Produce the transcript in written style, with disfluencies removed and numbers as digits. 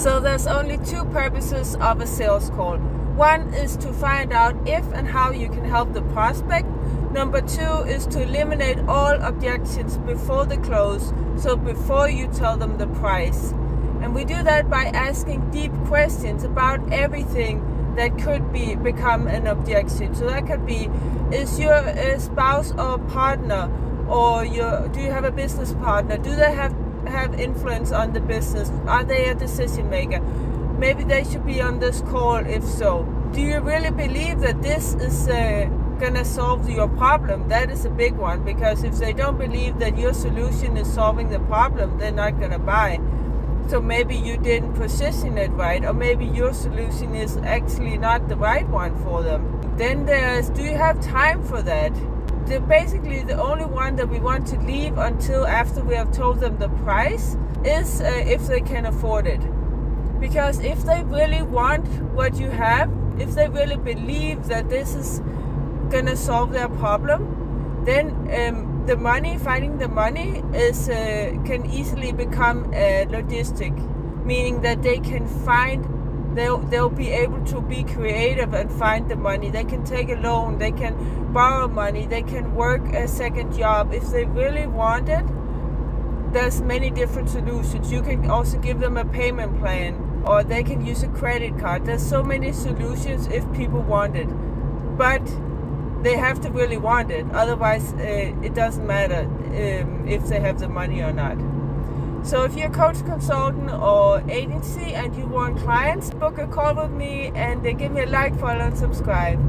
So there's only two purposes of a sales call. One is to find out if and how you can help the prospect. Number two is to eliminate all objections before the close, so before you tell them the price. And we do that by asking deep questions about everything that could become an objection. So that could be, is your spouse or partner, or do you have a business partner? Do they have influence on the business? Are they a decision maker? Maybe they should be on this call. If so, do you really believe that this is gonna solve your problem? That is a big one, because if they don't believe that your solution is solving the problem, they're not gonna buy. So maybe you didn't position it right, or maybe your solution is actually not the right one for them. Then there's, do you have time for that? Basically, the only one that we want to leave until after we have told them the price is if they can afford it. Because if they really want what you have, if they really believe that this is gonna solve their problem, then the money, finding the money is can easily become a logistic, meaning that they can find, they'll be able to be creative and find the money. They can take a loan, they can borrow money, they can work a second job. If they really want it, there's many different solutions. You can also give them a payment plan, or they can use a credit card. There's so many solutions if people want it, but they have to really want it. Otherwise, it doesn't matter if they have the money or not. So if you're a coach, consultant, or agency and you want clients, book a call with me and give me a like, follow, and subscribe.